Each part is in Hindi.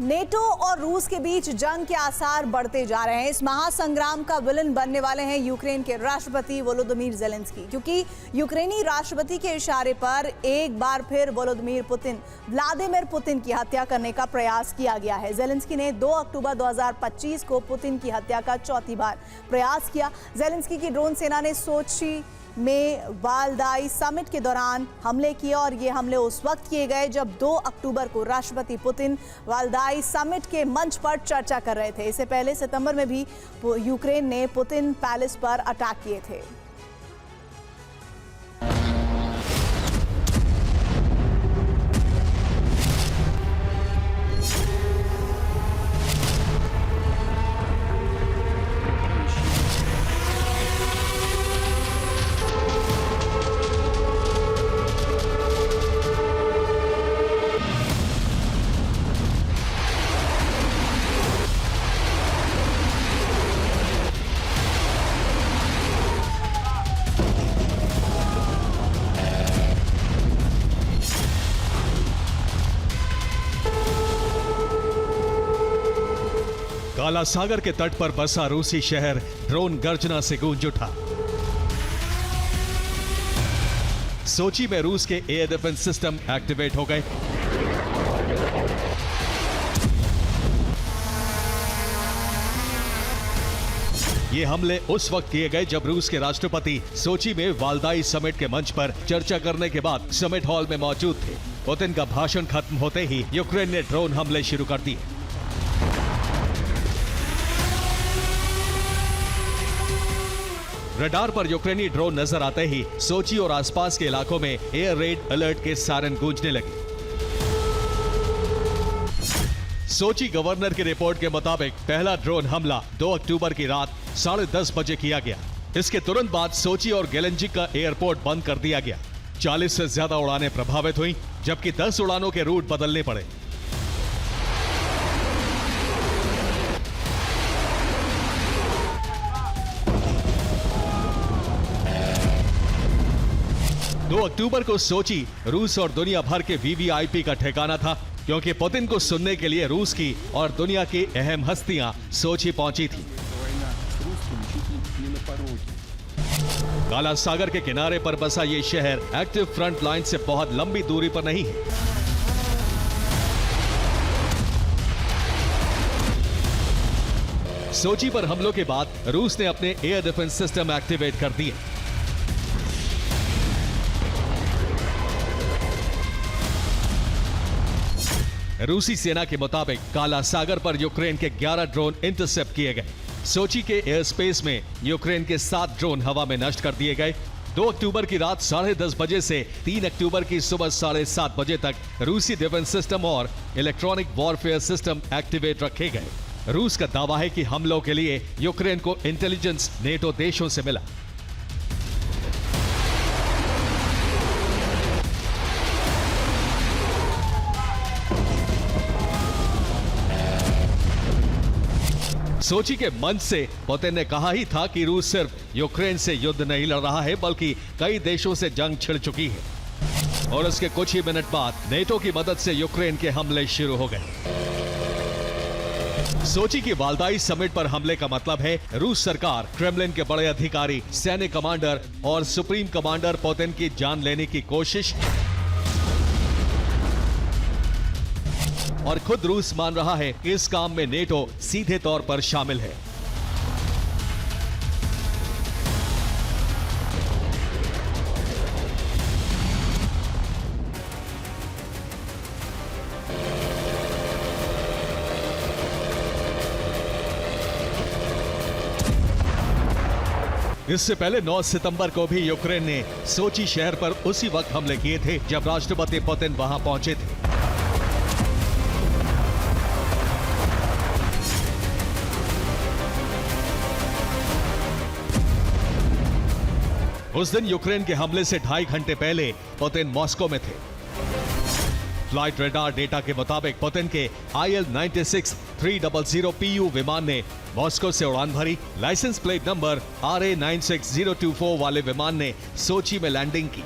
नेटो और रूस के बीच जंग के आसार बढ़ते जा रहे हैं। इस महासंग्राम का विलन बनने वाले हैं यूक्रेन के राष्ट्रपति वोलोदिमीर ज़ेलेंस्की, क्योंकि यूक्रेनी राष्ट्रपति के इशारे पर एक बार फिर व्लादिमीर पुतिन की हत्या करने का प्रयास किया गया है। ज़ेलेंस्की ने 2 अक्टूबर 2025 को पुतिन की हत्या का चौथी बार प्रयास किया। ज़ेलेंस्की की ड्रोन सेना ने सोची में वालदाई समिट के दौरान हमले किए और ये हमले उस वक्त किए गए जब 2 अक्टूबर को राष्ट्रपति पुतिन वालदाई समिट के मंच पर चर्चा कर रहे थे। इससे पहले सितंबर में भी यूक्रेन ने पुतिन पैलेस पर अटैक किए थे। काला सागर के तट पर बसा रूसी शहर ड्रोन गर्जना से गूंज उठा। सोची में रूस के एयर डिफेंस सिस्टम एक्टिवेट हो गए। ये हमले उस वक्त किए गए जब रूस के राष्ट्रपति सोची में वालदाई समिट के मंच पर चर्चा करने के बाद समिट हॉल में मौजूद थे। पुतिन का भाषण खत्म होते ही यूक्रेन ने ड्रोन हमले शुरू कर दिए। रडार पर यूक्रेनी ड्रोन नजर आते ही सोची और आसपास के इलाकों में एयर रेड अलर्ट के सायरन गूंजने लगे। सोची गवर्नर की रिपोर्ट के मुताबिक पहला ड्रोन हमला 2 अक्टूबर की रात 10:30 बजे किया गया। इसके तुरंत बाद सोची और गेलेंजिक का एयरपोर्ट बंद कर दिया गया। 40 से ज्यादा उड़ानें प्रभावित हुई, जबकि 10 उड़ानों के रूट बदलने पड़े। दो अक्टूबर को सोची रूस और दुनिया भर के वीवीआईपी का ठिकाना था, क्योंकि पुतिन को सुनने के लिए रूस की और दुनिया की अहम हस्तियां सोची पहुंची थी। काला सागर के किनारे पर बसा ये शहर एक्टिव फ्रंट लाइन से बहुत लंबी दूरी पर नहीं है। सोची पर हमलों के बाद रूस ने अपने एयर डिफेंस सिस्टम एक्टिवेट कर दिए। रूसी सेना के मुताबिक काला सागर पर यूक्रेन के 11 ड्रोन इंटरसेप्ट किए गए। सोची के एयर स्पेस में यूक्रेन के 7 ड्रोन हवा में नष्ट कर दिए गए। 2 अक्टूबर की रात 10:30 बजे से 3 अक्टूबर की सुबह 7:30 बजे तक रूसी डिफेंस सिस्टम और इलेक्ट्रॉनिक वॉरफेयर सिस्टम एक्टिवेट रखे गए। रूस का दावा है कि हमलों के लिए यूक्रेन को इंटेलिजेंस नेटो देशों से मिला। सोची के मंच से पुतिन ने कहा ही था कि रूस सिर्फ यूक्रेन से युद्ध नहीं लड़ रहा है, बल्कि कई देशों से जंग छिड़ चुकी है। और उसके कुछ ही मिनट बाद नेटो की मदद से यूक्रेन के हमले शुरू हो गए। सोची की वालदाई समिट पर हमले का मतलब है रूस सरकार, क्रेमलिन के बड़े अधिकारी, सैन्य कमांडर और सुप्रीम कमांडर पुतिन की जान लेने की कोशिश। और खुद रूस मान रहा है कि इस काम में नेटो सीधे तौर पर शामिल है। इससे पहले 9 सितंबर को भी यूक्रेन ने सोची शहर पर उसी वक्त हमले किए थे जब राष्ट्रपति पुतिन वहां पहुंचे थे। उस दिन यूक्रेन के हमले से 2.5 घंटे पहले पुतिन मॉस्को में थे। फ्लाइट रडार डेटा के मुताबिक पुतिन के IL-96-300 PU विमान ने मॉस्को से उड़ान भरी। लाइसेंस प्लेट नंबर RA-96024 वाले विमान ने सोची में लैंडिंग की।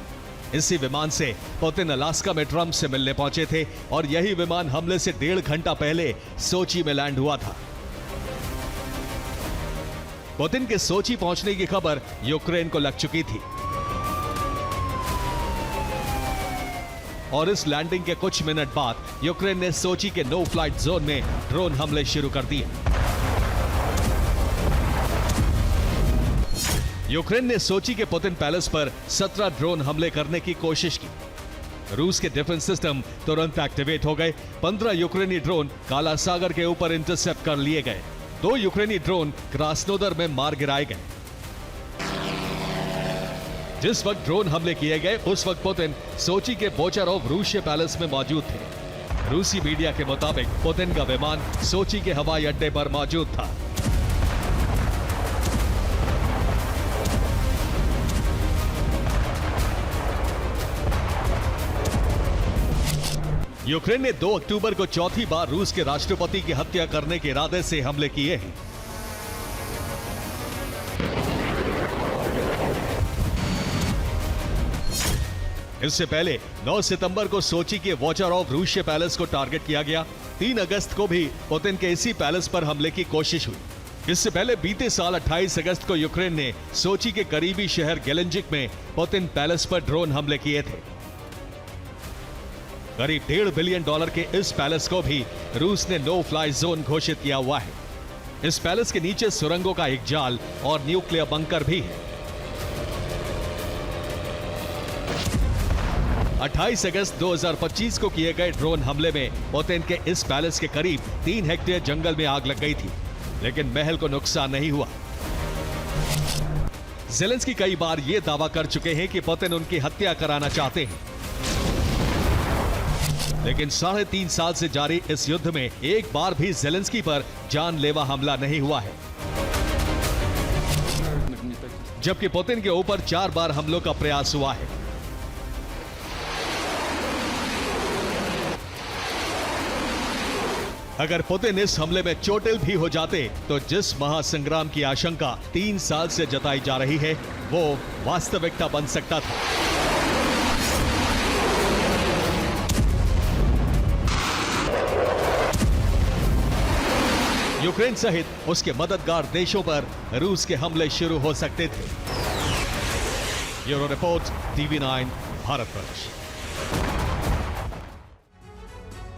इसी विमान से पुतिन अलास्का में ट्रंप से मिलने पहुंचे थे और यही विमान हमले से 1.5 घंटा पहले सोची में लैंड हुआ था। पुतिन के सोची पहुंचने की खबर यूक्रेन को लग चुकी थी और इस लैंडिंग के कुछ मिनट बाद यूक्रेन ने सोची के नो फ्लाइट जोन में ड्रोन हमले शुरू कर दिए। यूक्रेन ने सोची के पुतिन पैलेस पर 17 ड्रोन हमले करने की कोशिश की। रूस के डिफेंस सिस्टम तुरंत एक्टिवेट हो गए। 15 यूक्रेनी ड्रोन काला सागर के ऊपर इंटरसेप्ट कर लिए गए। 2 यूक्रेनी ड्रोन क्रास्नोदर में मार गिराए गए। जिस वक्त ड्रोन हमले किए गए उस वक्त पुतिन सोची के बोचारोव रूसी पैलेस में मौजूद थे। रूसी मीडिया के मुताबिक पुतिन का विमान सोची के हवाई अड्डे पर मौजूद था। यूक्रेन ने 2 अक्टूबर को चौथी बार रूस के राष्ट्रपति की हत्या करने के इरादे से हमले किए हैं। इससे पहले 9 सितंबर को सोची के वोचारोव रूसी पैलेस को टारगेट किया गया। 3 अगस्त को भी पुतिन के इसी पैलेस पर हमले की कोशिश हुई। इससे पहले बीते साल 28 अगस्त को यूक्रेन ने सोची के करीबी शहर गेलेंजिक में पुतिन पैलेस पर ड्रोन हमले किए थे। करीब $1.5 बिलियन के इस पैलेस को भी रूस ने नो फ्लाई जोन घोषित किया हुआ है। इस पैलेस के नीचे सुरंगों का एक जाल और न्यूक्लियर बंकर भी है। 28 अगस्त 2025 को किए गए ड्रोन हमले में पुतिन के इस पैलेस के करीब 3 हेक्टेयर जंगल में आग लग गई थी, लेकिन महल को नुकसान नहीं हुआ। ज़ेलेंस्की कई बार यह दावा कर चुके हैं कि पुतिन उनकी हत्या कराना चाहते हैं, लेकिन 3.5 साल से जारी इस युद्ध में एक बार भी ज़ेलेंस्की पर जानलेवा हमला नहीं हुआ है, जबकि पुतिन के ऊपर 4 बार हमलों का प्रयास हुआ है। अगर पुतिन इस हमले में चोटिल भी हो जाते तो जिस महासंग्राम की आशंका 3 साल से जताई जा रही है वो वास्तविकता बन सकता था। यूक्रेन सहित उसके मददगार देशों पर रूस के हमले शुरू हो सकते थे। Bureau report, TV9, Bharatvarsh.